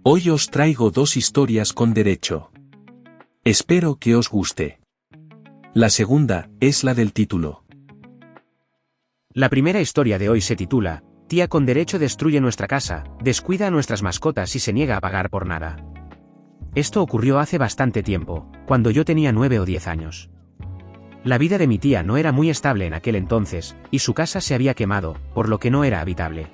Hoy os traigo dos historias con derecho. Espero que os guste. La segunda es la del título. La primera historia de hoy se titula, Tía con derecho destruye nuestra casa, descuida a nuestras mascotas y se niega a pagar por nada. Esto ocurrió hace bastante tiempo, cuando yo tenía 9 o 10 años. La vida de mi tía no era muy estable en aquel entonces, y su casa se había quemado, por lo que no era habitable.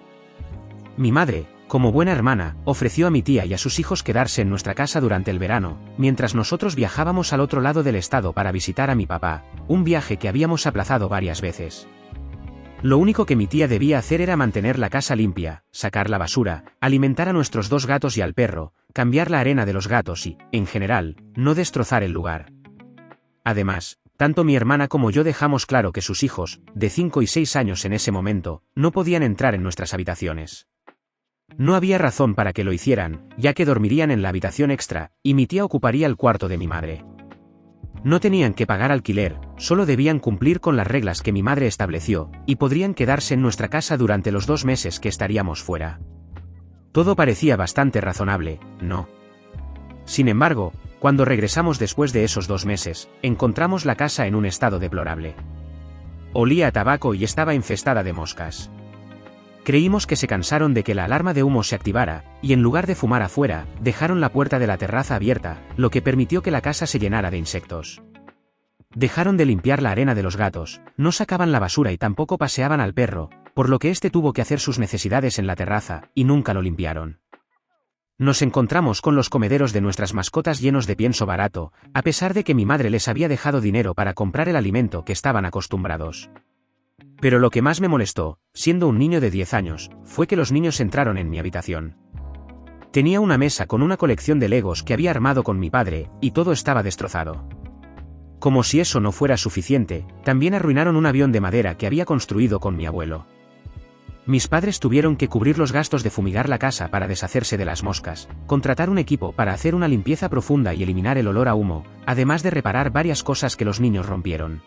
Mi madre, como buena hermana, ofreció a mi tía y a sus hijos quedarse en nuestra casa durante el verano, mientras nosotros viajábamos al otro lado del estado para visitar a mi papá, un viaje que habíamos aplazado varias veces. Lo único que mi tía debía hacer era mantener la casa limpia, sacar la basura, alimentar a nuestros 2 gatos y al perro, cambiar la arena de los gatos y, en general, no destrozar el lugar. Además, tanto mi hermana como yo dejamos claro que sus hijos, de 5 y 6 años en ese momento, no podían entrar en nuestras habitaciones. No había razón para que lo hicieran, ya que dormirían en la habitación extra, y mi tía ocuparía el cuarto de mi madre. No tenían que pagar alquiler, solo debían cumplir con las reglas que mi madre estableció, y podrían quedarse en nuestra casa durante los 2 meses que estaríamos fuera. Todo parecía bastante razonable, ¿no? Sin embargo, cuando regresamos después de esos 2 meses, encontramos la casa en un estado deplorable. Olía a tabaco y estaba infestada de moscas. Creímos que se cansaron de que la alarma de humo se activara, y en lugar de fumar afuera, dejaron la puerta de la terraza abierta, lo que permitió que la casa se llenara de insectos. Dejaron de limpiar la arena de los gatos, no sacaban la basura y tampoco paseaban al perro, por lo que éste tuvo que hacer sus necesidades en la terraza, y nunca lo limpiaron. Nos encontramos con los comederos de nuestras mascotas llenos de pienso barato, a pesar de que mi madre les había dejado dinero para comprar el alimento que estaban acostumbrados. Pero lo que más me molestó, siendo un niño de 10 años, fue que los niños entraron en mi habitación. Tenía una mesa con una colección de Legos que había armado con mi padre, y todo estaba destrozado. Como si eso no fuera suficiente, también arruinaron un avión de madera que había construido con mi abuelo. Mis padres tuvieron que cubrir los gastos de fumigar la casa para deshacerse de las moscas, contratar un equipo para hacer una limpieza profunda y eliminar el olor a humo, además de reparar varias cosas que los niños rompieron.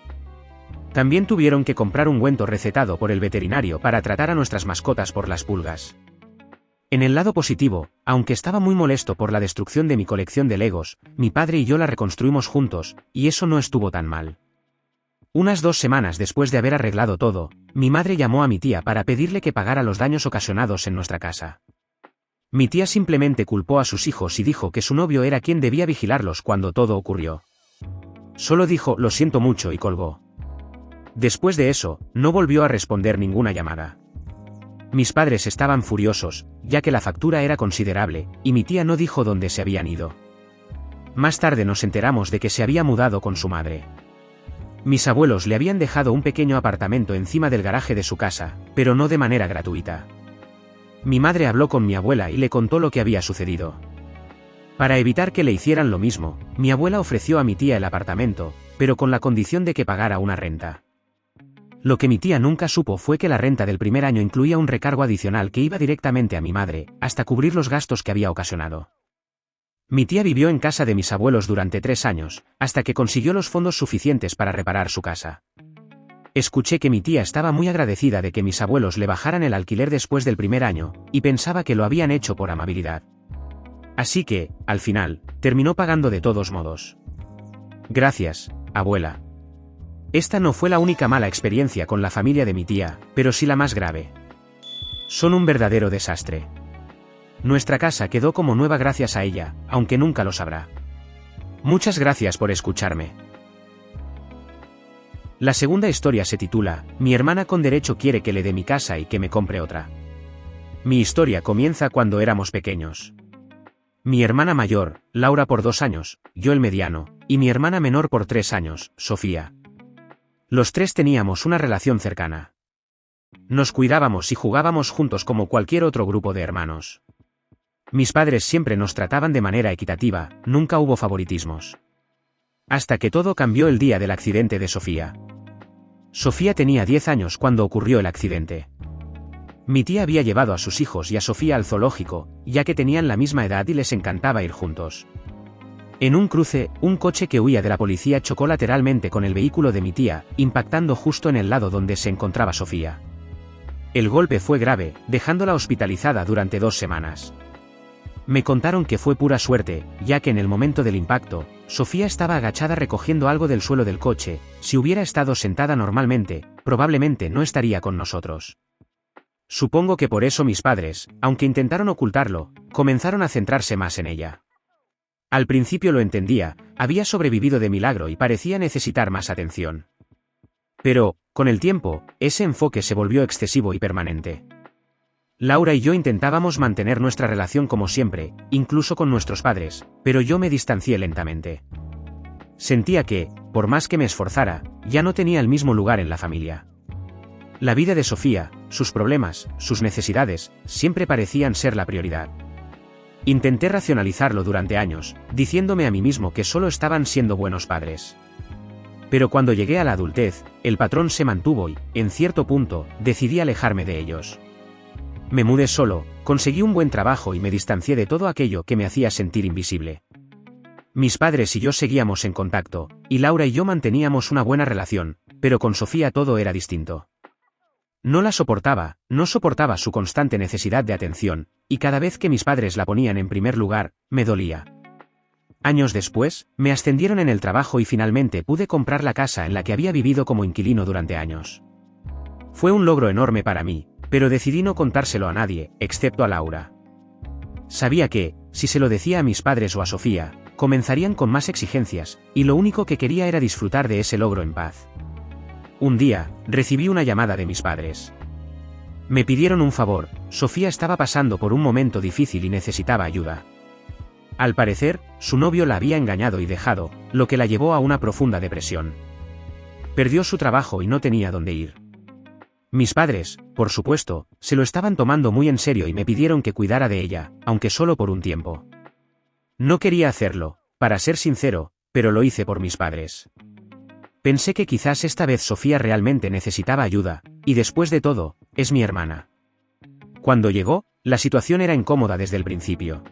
También tuvieron que comprar ungüento recetado por el veterinario para tratar a nuestras mascotas por las pulgas. En el lado positivo, aunque estaba muy molesto por la destrucción de mi colección de Legos, mi padre y yo la reconstruimos juntos, y eso no estuvo tan mal. Unas 2 semanas después de haber arreglado todo, mi madre llamó a mi tía para pedirle que pagara los daños ocasionados en nuestra casa. Mi tía simplemente culpó a sus hijos y dijo que su novio era quien debía vigilarlos cuando todo ocurrió. Solo dijo "lo siento mucho" y colgó. Después de eso, no volvió a responder ninguna llamada. Mis padres estaban furiosos, ya que la factura era considerable, y mi tía no dijo dónde se habían ido. Más tarde nos enteramos de que se había mudado con su madre. Mis abuelos le habían dejado un pequeño apartamento encima del garaje de su casa, pero no de manera gratuita. Mi madre habló con mi abuela y le contó lo que había sucedido. Para evitar que le hicieran lo mismo, mi abuela ofreció a mi tía el apartamento, pero con la condición de que pagara una renta. Lo que mi tía nunca supo fue que la renta del primer año incluía un recargo adicional que iba directamente a mi madre, hasta cubrir los gastos que había ocasionado. Mi tía vivió en casa de mis abuelos durante 3 años, hasta que consiguió los fondos suficientes para reparar su casa. Escuché que mi tía estaba muy agradecida de que mis abuelos le bajaran el alquiler después del primer año, y pensaba que lo habían hecho por amabilidad. Así que, al final, terminó pagando de todos modos. Gracias, abuela. Esta no fue la única mala experiencia con la familia de mi tía, pero sí la más grave. Son un verdadero desastre. Nuestra casa quedó como nueva gracias a ella, aunque nunca lo sabrá. Muchas gracias por escucharme. La segunda historia se titula, Mi hermana con derecho quiere que le dé mi casa y que me compre otra. Mi historia comienza cuando éramos pequeños. Mi hermana mayor, Laura por 2 años, yo el mediano, y mi hermana menor por 3 años, Sofía. Los 3 teníamos una relación cercana. Nos cuidábamos y jugábamos juntos como cualquier otro grupo de hermanos. Mis padres siempre nos trataban de manera equitativa, nunca hubo favoritismos. Hasta que todo cambió el día del accidente de Sofía. Sofía tenía 10 años cuando ocurrió el accidente. Mi tía había llevado a sus hijos y a Sofía al zoológico, ya que tenían la misma edad y les encantaba ir juntos. En un cruce, un coche que huía de la policía chocó lateralmente con el vehículo de mi tía, impactando justo en el lado donde se encontraba Sofía. El golpe fue grave, dejándola hospitalizada durante 2 semanas. Me contaron que fue pura suerte, ya que en el momento del impacto, Sofía estaba agachada recogiendo algo del suelo del coche. Si hubiera estado sentada normalmente, probablemente no estaría con nosotros. Supongo que por eso mis padres, aunque intentaron ocultarlo, comenzaron a centrarse más en ella. Al principio lo entendía, había sobrevivido de milagro y parecía necesitar más atención. Pero, con el tiempo, ese enfoque se volvió excesivo y permanente. Laura y yo intentábamos mantener nuestra relación como siempre, incluso con nuestros padres, pero yo me distancié lentamente. Sentía que, por más que me esforzara, ya no tenía el mismo lugar en la familia. La vida de Sofía, sus problemas, sus necesidades, siempre parecían ser la prioridad. Intenté racionalizarlo durante años, diciéndome a mí mismo que solo estaban siendo buenos padres. Pero cuando llegué a la adultez, el patrón se mantuvo y, en cierto punto, decidí alejarme de ellos. Me mudé solo, conseguí un buen trabajo y me distancié de todo aquello que me hacía sentir invisible. Mis padres y yo seguíamos en contacto, y Laura y yo manteníamos una buena relación, pero con Sofía todo era distinto. No la soportaba, no soportaba su constante necesidad de atención, y cada vez que mis padres la ponían en primer lugar, me dolía. Años después, me ascendieron en el trabajo y finalmente pude comprar la casa en la que había vivido como inquilino durante años. Fue un logro enorme para mí, pero decidí no contárselo a nadie, excepto a Laura. Sabía que, si se lo decía a mis padres o a Sofía, comenzarían con más exigencias, y lo único que quería era disfrutar de ese logro en paz. Un día, recibí una llamada de mis padres. Me pidieron un favor, Sofía estaba pasando por un momento difícil y necesitaba ayuda. Al parecer, su novio la había engañado y dejado, lo que la llevó a una profunda depresión. Perdió su trabajo y no tenía dónde ir. Mis padres, por supuesto, se lo estaban tomando muy en serio y me pidieron que cuidara de ella, aunque solo por un tiempo. No quería hacerlo, para ser sincero, pero lo hice por mis padres. Pensé que quizás esta vez Sofía realmente necesitaba ayuda, y después de todo, es mi hermana. Cuando llegó, la situación era incómoda desde el principio.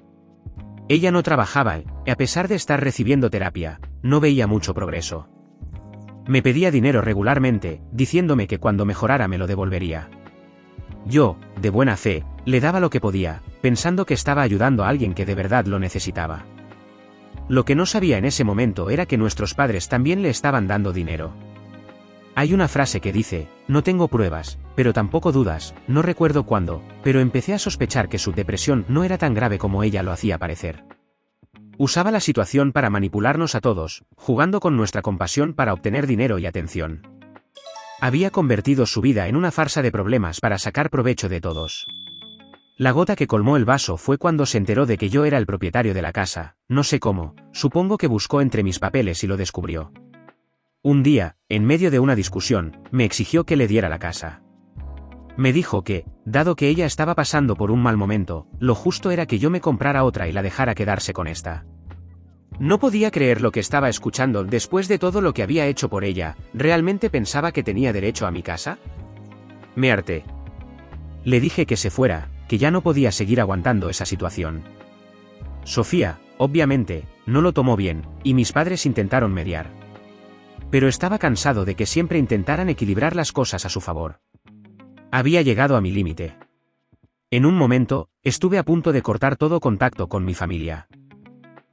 Ella no trabajaba y, a pesar de estar recibiendo terapia, no veía mucho progreso. Me pedía dinero regularmente, diciéndome que cuando mejorara me lo devolvería. Yo, de buena fe, le daba lo que podía, pensando que estaba ayudando a alguien que de verdad lo necesitaba. Lo que no sabía en ese momento era que nuestros padres también le estaban dando dinero. Hay una frase que dice, no tengo pruebas, pero tampoco dudas, no recuerdo cuándo, pero empecé a sospechar que su depresión no era tan grave como ella lo hacía parecer. Usaba la situación para manipularnos a todos, jugando con nuestra compasión para obtener dinero y atención. Había convertido su vida en una farsa de problemas para sacar provecho de todos. La gota que colmó el vaso fue cuando se enteró de que yo era el propietario de la casa, no sé cómo, supongo que buscó entre mis papeles y lo descubrió. Un día, en medio de una discusión, me exigió que le diera la casa. Me dijo que, dado que ella estaba pasando por un mal momento, lo justo era que yo me comprara otra y la dejara quedarse con esta. No podía creer lo que estaba escuchando después de todo lo que había hecho por ella. ¿Realmente pensaba que tenía derecho a mi casa? Me harté. Le dije que se fuera, que ya no podía seguir aguantando esa situación. Sofía, obviamente, no lo tomó bien, y mis padres intentaron mediar. Pero estaba cansado de que siempre intentaran equilibrar las cosas a su favor. Había llegado a mi límite. En un momento, estuve a punto de cortar todo contacto con mi familia.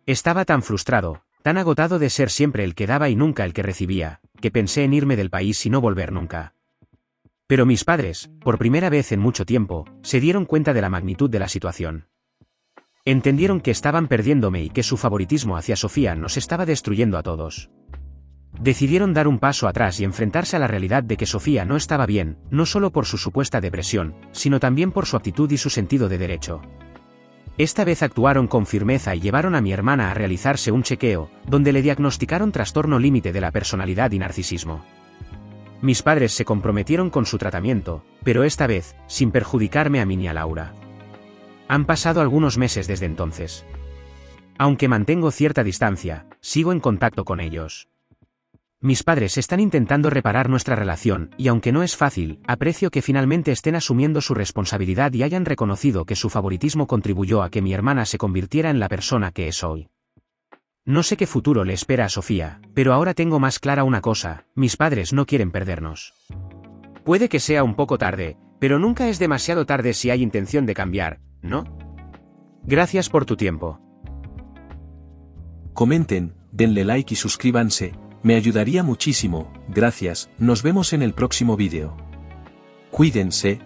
Estaba tan frustrado, tan agotado de ser siempre el que daba y nunca el que recibía, que pensé en irme del país y no volver nunca. Pero mis padres, por primera vez en mucho tiempo, se dieron cuenta de la magnitud de la situación. Entendieron que estaban perdiéndome y que su favoritismo hacia Sofía nos estaba destruyendo a todos. Decidieron dar un paso atrás y enfrentarse a la realidad de que Sofía no estaba bien, no solo por su supuesta depresión, sino también por su actitud y su sentido de derecho. Esta vez actuaron con firmeza y llevaron a mi hermana a realizarse un chequeo, donde le diagnosticaron trastorno límite de la personalidad y narcisismo. Mis padres se comprometieron con su tratamiento, pero esta vez, sin perjudicarme a mí ni a Laura. Han pasado algunos meses desde entonces. Aunque mantengo cierta distancia, sigo en contacto con ellos. Mis padres están intentando reparar nuestra relación, y aunque no es fácil, aprecio que finalmente estén asumiendo su responsabilidad y hayan reconocido que su favoritismo contribuyó a que mi hermana se convirtiera en la persona que es hoy. No sé qué futuro le espera a Sofía, pero ahora tengo más clara una cosa, mis padres no quieren perdernos. Puede que sea un poco tarde, pero nunca es demasiado tarde si hay intención de cambiar, ¿no? Gracias por tu tiempo. Comenten, denle like y suscríbanse, me ayudaría muchísimo, gracias, nos vemos en el próximo vídeo. Cuídense.